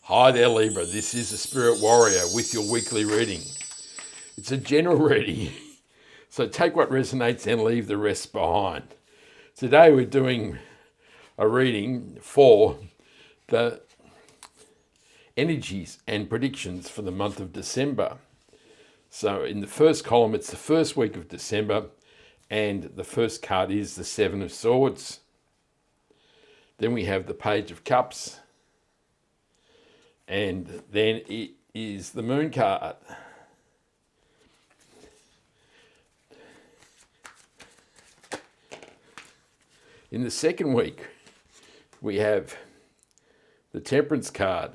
Hi there, Libra. This is the Spirit Warrior with your weekly reading. It's a general reading, so take what resonates and leave the rest behind. Today we're doing a reading for the energies and predictions for the month of December. So in the first column, it's the first week of December, and the first card is the Seven of Swords. Then we have the Page of Cups, and then it is the Moon card. In the second week, we have the Temperance card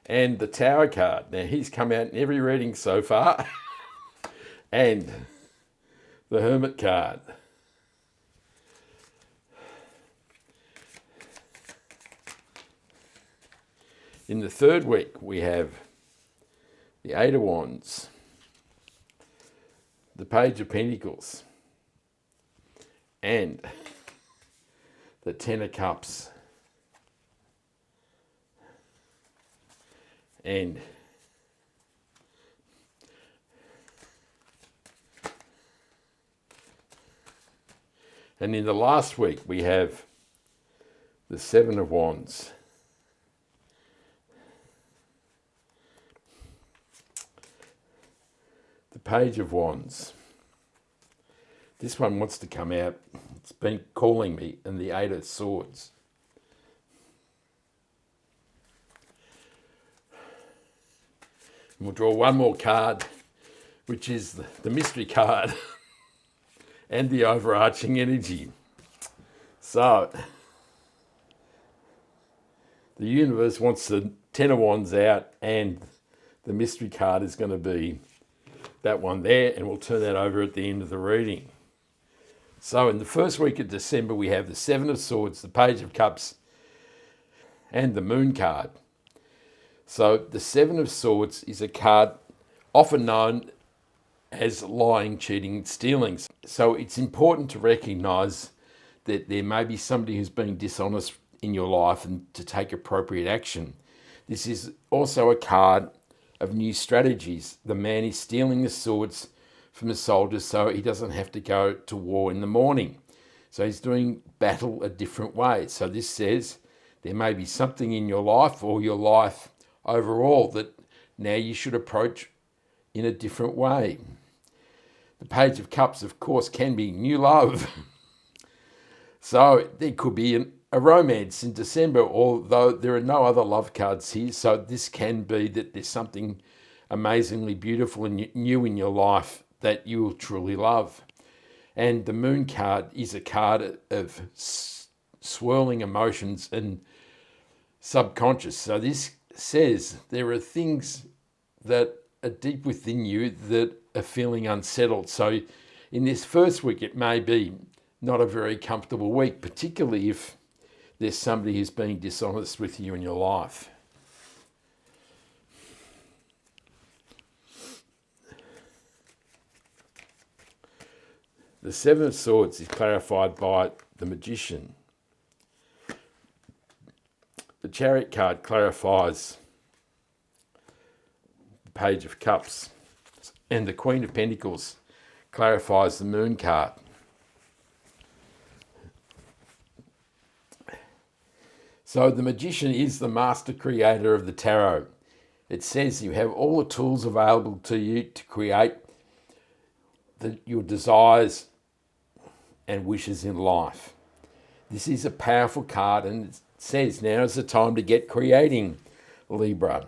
and the Tower card. Now, he's come out in every reading so far. And the Hermit card. In the third week, we have the Eight of Wands, the Page of Pentacles, and the Ten of Cups. And in the last week, we have the Seven of Wands, the Page of Wands. This one wants to come out. It's been calling me, and the Eight of Swords. And we'll draw one more card, which is the mystery card and the overarching energy. So, the universe wants the Ten of Wands out, and the mystery card is going to be that one there, and we'll turn that over at the end of the reading. So in the first week of December, we have the Seven of Swords, the Page of Cups, and the Moon card. So the Seven of Swords is a card often known as lying, cheating, stealing. So it's important to recognise that there may be somebody who's being dishonest in your life and to take appropriate action. This is also a card of new strategies. The man is stealing the swords from the soldiers so he doesn't have to go to war in the morning. So he's doing battle a different way. So this says there may be something in your life or your life overall that now you should approach in a different way. The Page of Cups, of course, can be new love. So there could be a romance in December, although there are no other love cards here. So this can be that there's something amazingly beautiful and new in your life that you will truly love. And the Moon card is a card of swirling emotions and subconscious. So this says there are things that are deep within you that are feeling unsettled. So in this first week, it may be not a very comfortable week, particularly if there's somebody who's being dishonest with you in your life. The Seven of Swords is clarified by the Magician. The Chariot card clarifies the Page of Cups. And the Queen of Pentacles clarifies the Moon card. So the Magician is the master creator of the tarot. It says you have all the tools available to you to create your desires and wishes in life. This is a powerful card, and it says now is the time to get creating, Libra.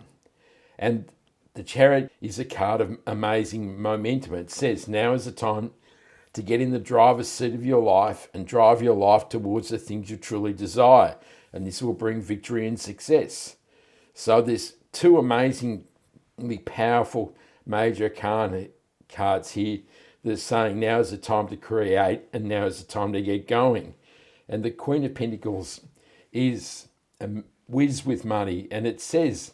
And the Chariot is a card of amazing momentum. It says now is the time to get in the driver's seat of your life and drive your life towards the things you truly desire. And this will bring victory and success. So there's two amazingly powerful major cards here. They're saying now is the time to create and now is the time to get going. And the Queen of Pentacles is a whiz with money, and it says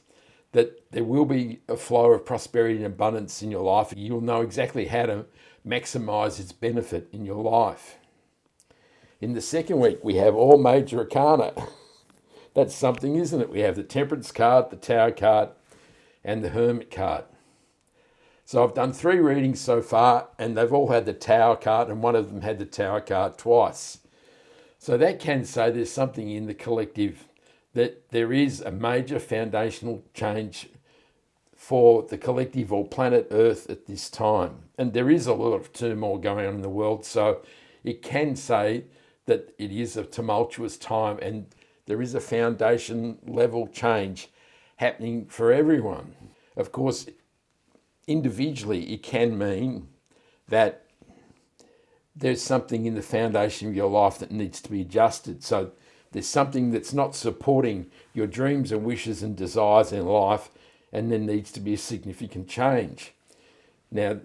that there will be a flow of prosperity and abundance in your life. You'll know exactly how to maximize its benefit in your life. In the second week, we have all major arcana. that's something, isn't it? We have the Temperance card, the Tower card, and the Hermit card. So I've done 3 readings so far, and they've all had the Tower card, and one of them had the Tower card twice. So that can say there's something in the collective, that there is a major foundational change for the collective or planet Earth at this time. And there is a lot of turmoil going on in the world, so it can say that it is a tumultuous time and there is a foundation level change happening for everyone. Of course, individually, it can mean that there's something in the foundation of your life that needs to be adjusted. So there's something that's not supporting your dreams and wishes and desires in life, and there needs to be a significant change. Now,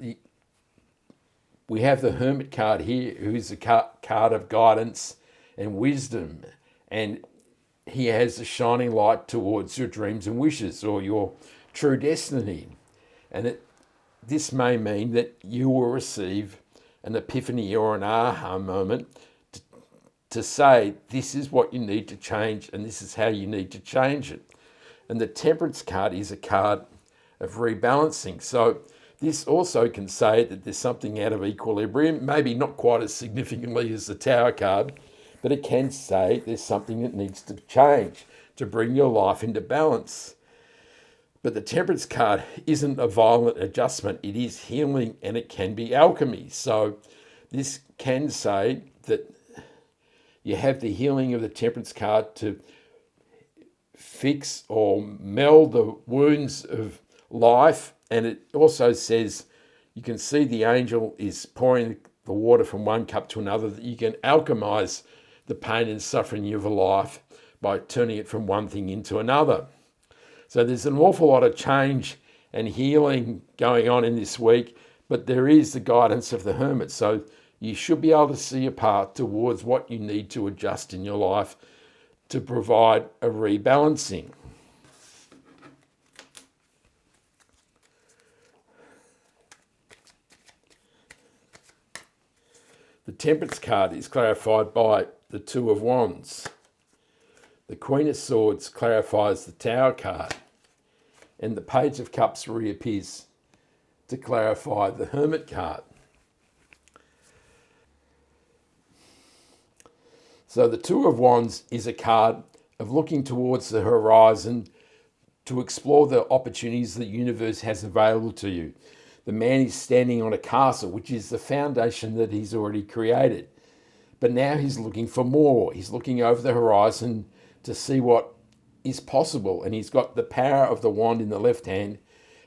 we have the Hermit card here, who is a card of guidance and wisdom, and he has a shining light towards your dreams and wishes or your true destiny. And this may mean that you will receive an epiphany or an aha moment to say, this is what you need to change and this is how you need to change it. And the Temperance card is a card of rebalancing. So this also can say that there's something out of equilibrium, maybe not quite as significantly as the Tower card, but it can say there's something that needs to change to bring your life into balance. But the Temperance card isn't a violent adjustment. It is healing and it can be alchemy. So this can say that you have the healing of the Temperance card to fix or meld the wounds of life. And it also says you can see the angel is pouring the water from one cup to another, that you can alchemize the pain and suffering of a life by turning it from one thing into another. So there's an awful lot of change and healing going on in this week, but there is the guidance of the Hermit. So you should be able to see a path towards what you need to adjust in your life to provide a rebalancing. The Temperance card is clarified by the Two of Wands. The Queen of Swords clarifies the Tower card. And the Page of Cups reappears to clarify the Hermit card. So the Two of Wands is a card of looking towards the horizon to explore the opportunities the universe has available to you. The man is standing on a castle, which is the foundation that he's already created. But now he's looking for more. He's looking over the horizon to see what is possible. And he's got the power of the wand in the left hand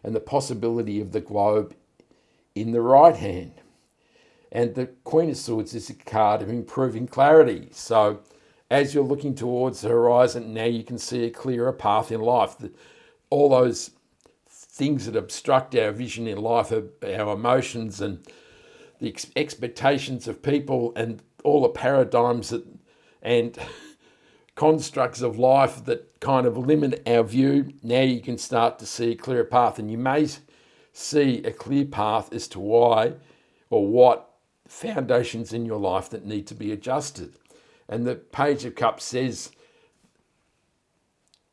and the possibility of the globe in the right hand. And the Queen of Swords is a card of improving clarity. So as you're looking towards the horizon, now you can see a clearer path in life. All those things that obstruct our vision in life, our emotions and the expectations of people and all the paradigms and constructs of life that kind of limit our view, now you can start to see a clearer path, and you may see a clear path as to why or what foundations in your life that need to be adjusted. And the Page of Cups says,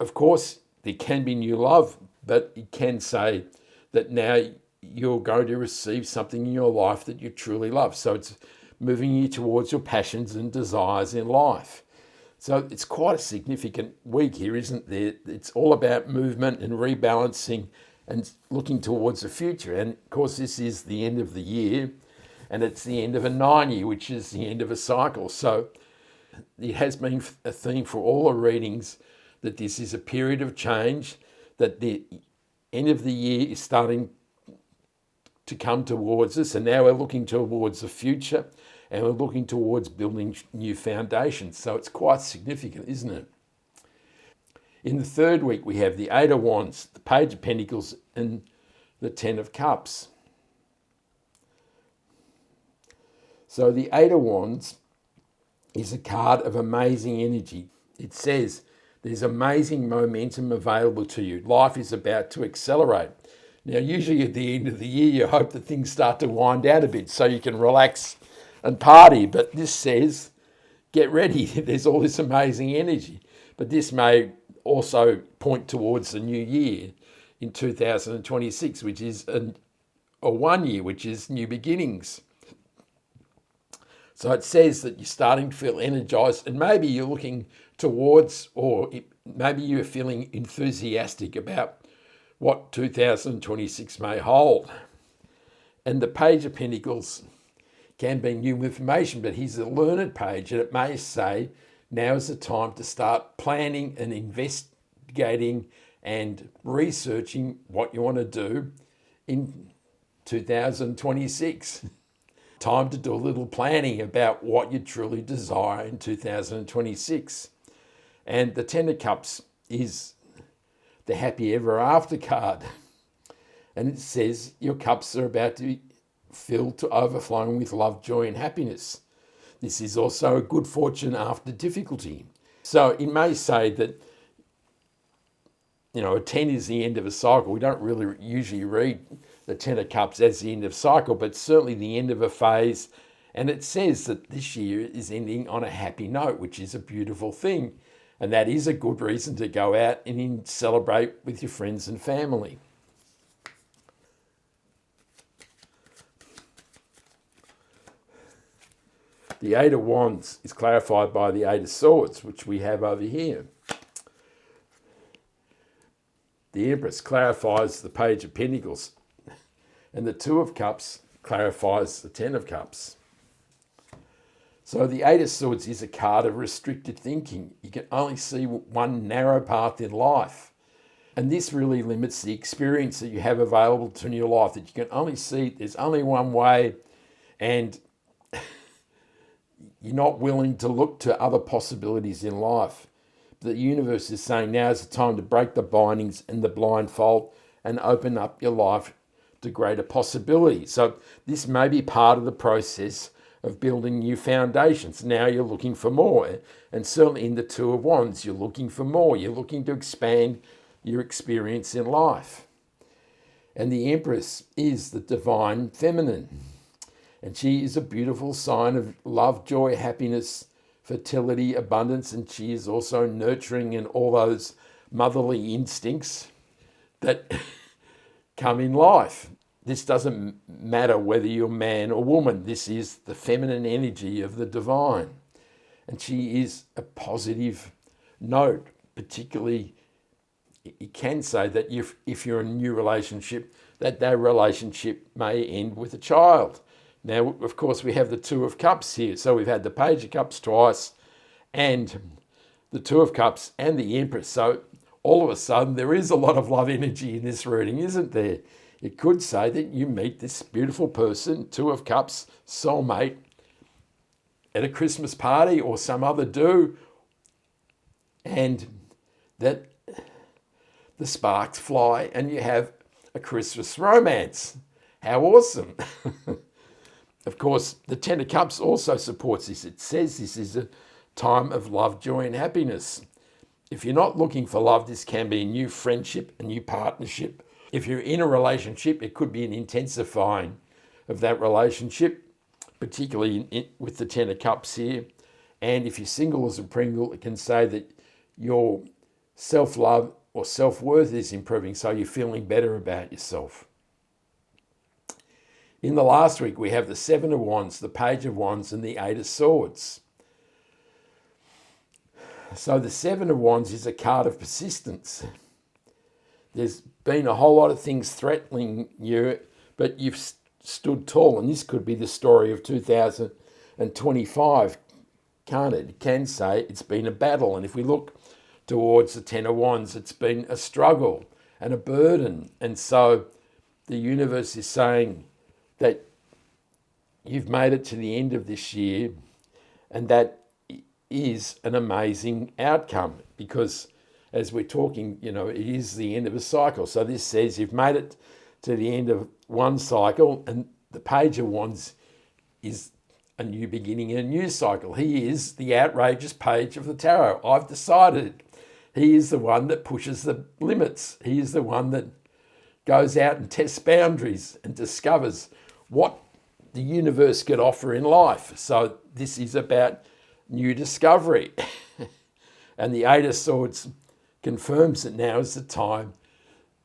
of course, there can be new love, but it can say that now you're going to receive something in your life that you truly love. So it's moving you towards your passions and desires in life. So it's quite a significant week here, isn't there? It's all about movement and rebalancing and looking towards the future. And of course, this is the end of the year, and it's the end of a 9-year, which is the end of a cycle. So it has been a theme for all the readings that this is a period of change, that the end of the year is starting to come towards us, and now we're looking towards the future, and we're looking towards building new foundations. So it's quite significant, isn't it? In the third week, we have the Eight of Wands, the Page of Pentacles, and the Ten of Cups. So the Eight of Wands is a card of amazing energy. It says there's amazing momentum available to you. Life is about to accelerate. Now, usually at the end of the year, you hope that things start to wind down a bit so you can relax and party. But this says, get ready. There's all this amazing energy. But this may also point towards the new year in 2026, which is a 1 year, which is new beginnings. So it says that you're starting to feel energized, and maybe you're looking towards, or maybe you're feeling enthusiastic about what 2026 may hold. And the Page of Pentacles can be new information, but here's a learned page, and it may say now is the time to start planning and investigating and researching what you want to do in 2026. Time to do a little planning about what you truly desire in 2026. And the Ten of Cups is the happy ever after card. And it says your cups are about to be filled to overflowing with love, joy and happiness. This is also a good fortune after difficulty. So it may say that, a 10 is the end of a cycle. We don't really usually read the Ten of Cups as the end of cycle, but certainly the end of a phase. And it says that this year is ending on a happy note, which is a beautiful thing. And that is a good reason to go out and celebrate with your friends and family. The Eight of Wands is clarified by the Eight of Swords, which we have over here. The Empress clarifies the Page of Pentacles, and the Two of Cups clarifies the Ten of Cups. So the Eight of Swords is a card of restricted thinking. You can only see one narrow path in life. And this really limits the experience that you have available to your life, that you can only see there's only one way, and you're not willing to look to other possibilities in life. The universe is saying now is the time to break the bindings and the blindfold and open up your life to greater possibilities. So this may be part of the process of building new foundations. Now you're looking for more. And certainly in the Two of Wands, you're looking for more. You're looking to expand your experience in life. And the Empress is the divine feminine. And she is a beautiful sign of love, joy, happiness, fertility, abundance, and she is also nurturing in all those motherly instincts that come in life. This doesn't matter whether you're man or woman. This is the feminine energy of the divine. And she is a positive note, particularly you can say that if you're in a new relationship, that relationship may end with a child. Now, of course, we have the Two of Cups here. So we've had the Page of Cups twice and the Two of Cups and the Empress. So all of a sudden, there is a lot of love energy in this reading, isn't there? It could say that you meet this beautiful person, Two of Cups, soulmate, at a Christmas party or some other do, and that the sparks fly and you have a Christmas romance. How awesome. Of course, the Ten of Cups also supports this. It says this is a time of love, joy, and happiness. If you're not looking for love, this can be a new friendship, a new partnership. If you're in a relationship, it could be an intensifying of that relationship, particularly with the Ten of Cups here. And if you're single as a Pringle, it can say that your self-love or self-worth is improving, so you're feeling better about yourself. In the last week, we have the Seven of Wands, the Page of Wands, and the Eight of Swords. So the Seven of Wands is a card of persistence. There's been a whole lot of things threatening you, but you've stood tall. And this could be the story of 2025, can't it? It can say it's been a battle. And if we look towards the Ten of Wands, it's been a struggle and a burden. And so the universe is saying that you've made it to the end of this year, and that is an amazing outcome because as we're talking, it is the end of a cycle. So this says you've made it to the end of one cycle, and the Page of Wands is a new beginning in a new cycle. He is the outrageous page of the tarot. I've decided he is the one that pushes the limits. He is the one that goes out and tests boundaries and discovers what the universe could offer in life. So this is about new discovery. And the Eight of Swords confirms that now is the time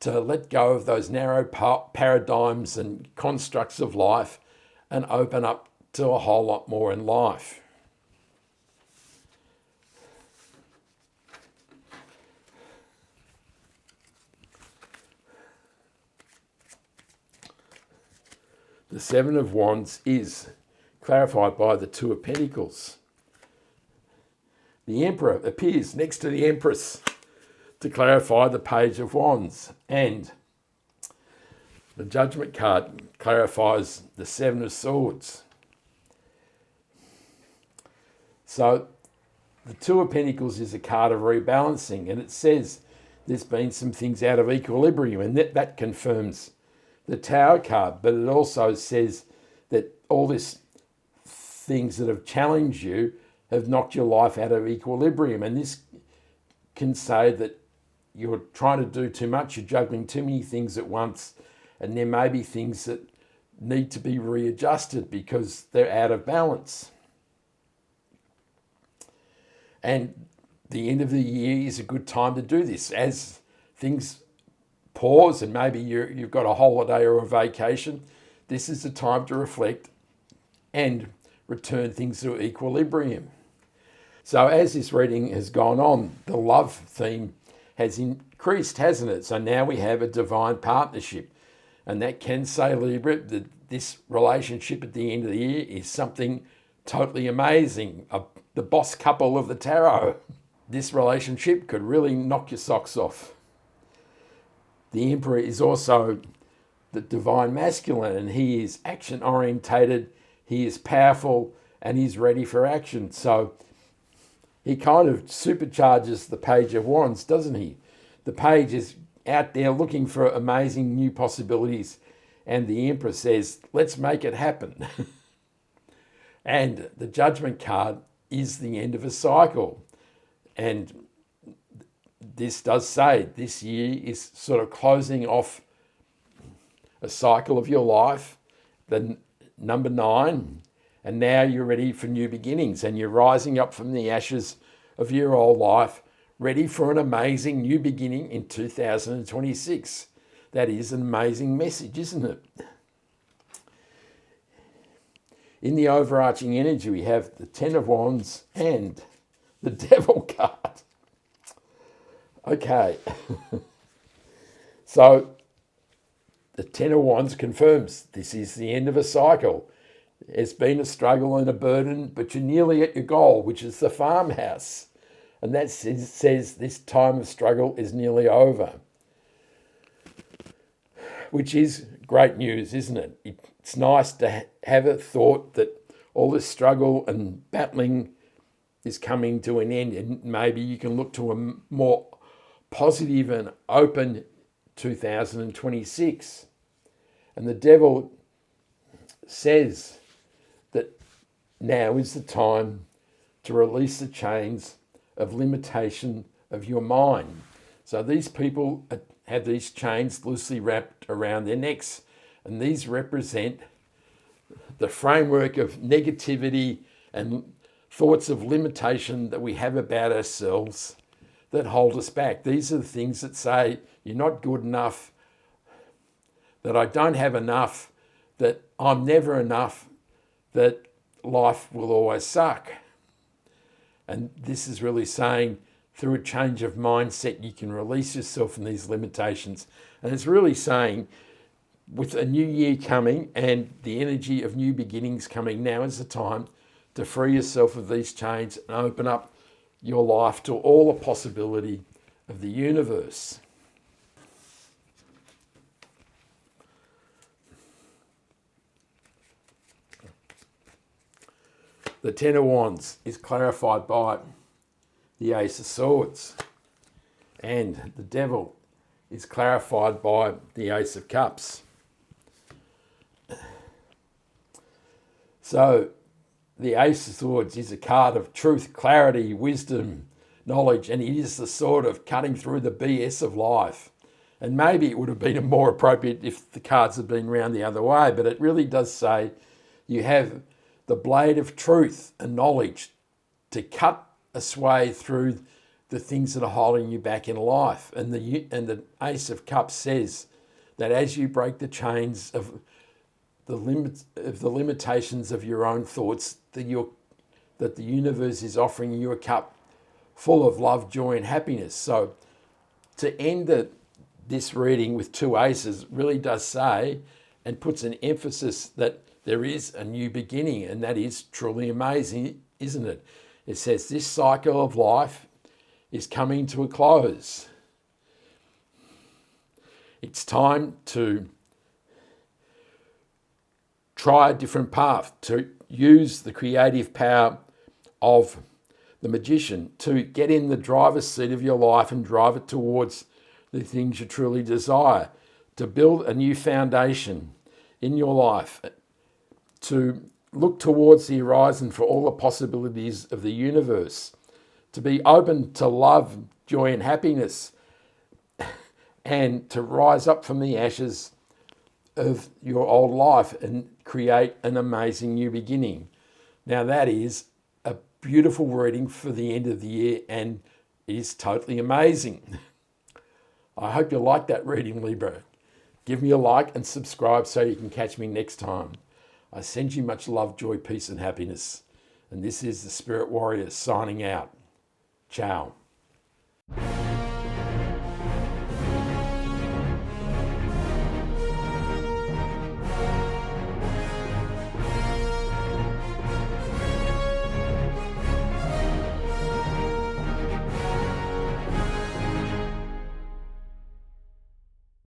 to let go of those narrow paradigms and constructs of life and open up to a whole lot more in life. The Seven of Wands is clarified by the Two of Pentacles. The Emperor appears next to the Empress to clarify the Page of Wands, and the Judgment card clarifies the Seven of Swords. So the Two of Pentacles is a card of rebalancing, and it says there's been some things out of equilibrium, and that confirms the Tower card, but it also says that all these things that have challenged you have knocked your life out of equilibrium, and this can say that you're trying to do too much, you're juggling too many things at once, and there may be things that need to be readjusted because they're out of balance. And the end of the year is a good time to do this. As things pause and maybe you've got a holiday or a vacation, this is the time to reflect and return things to equilibrium. So as this reading has gone on, the love theme has increased, hasn't it? So now we have a divine partnership. And that can say, Libra, that this relationship at the end of the year is something totally amazing. The boss couple of the tarot. This relationship could really knock your socks off. The Emperor is also the divine masculine, and he is action orientated, he is powerful, and he's ready for action. So he kind of supercharges the Page of Wands, doesn't he? The Page is out there looking for amazing new possibilities, and the Emperor says, let's make it happen. And the Judgment card is the end of a cycle. And this does say this year is sort of closing off a cycle of your life, the number 9, and now you're ready for new beginnings, and you're rising up from the ashes of your old life, ready for an amazing new beginning in 2026. That is an amazing message, isn't it? In the overarching energy, we have the Ten of Wands and the Devil card. Okay. So the Ten of Wands confirms this is the end of a cycle. It's been a struggle and a burden, but you're nearly at your goal, which is the farmhouse. And that says this time of struggle is nearly over. Which is great news, isn't it? It's nice to have a thought that all this struggle and battling is coming to an end, and maybe you can look to a more positive and open 2026. And the Devil says that now is the time to release the chains of limitation of your mind. So these people have these chains loosely wrapped around their necks, and these represent the framework of negativity and thoughts of limitation that we have about ourselves that hold us back. These are the things that say you're not good enough, that I don't have enough, that I'm never enough, that life will always suck. And this is really saying through a change of mindset, you can release yourself from these limitations. And it's really saying with a new year coming and the energy of new beginnings coming, now is the time to free yourself of these chains and open up your life to all the possibility of the universe. The Ten of Wands is clarified by the Ace of Swords, and the Devil is clarified by the Ace of Cups. So the Ace of Swords is a card of truth, clarity, wisdom, knowledge, and it is the sort of cutting through the BS of life. And maybe it would have been more appropriate if the cards had been round the other way, but it really does say you have the blade of truth and knowledge to cut a sway through the things that are holding you back in life. And the Ace of Cups says that as you break the chains of the limitations of your own thoughts, that the universe is offering you a cup full of love, joy, and happiness. So to end this reading with two aces really does say and puts an emphasis that there is a new beginning, and that is truly amazing, isn't it? It says this cycle of life is coming to a close. It's time to try a different path, to use the creative power of the magician to get in the driver's seat of your life and drive it towards the things you truly desire, to build a new foundation in your life, to look towards the horizon for all the possibilities of the universe, to be open to love, joy, and happiness, and to rise up from the ashes of your old life and create an amazing new beginning. Now that is a beautiful reading for the end of the year and is totally amazing. I hope you like that reading, Libra. Give me a like and subscribe so you can catch me next time. I send you much love, joy, peace, and happiness. And this is the Spirit Warrior signing out. Ciao.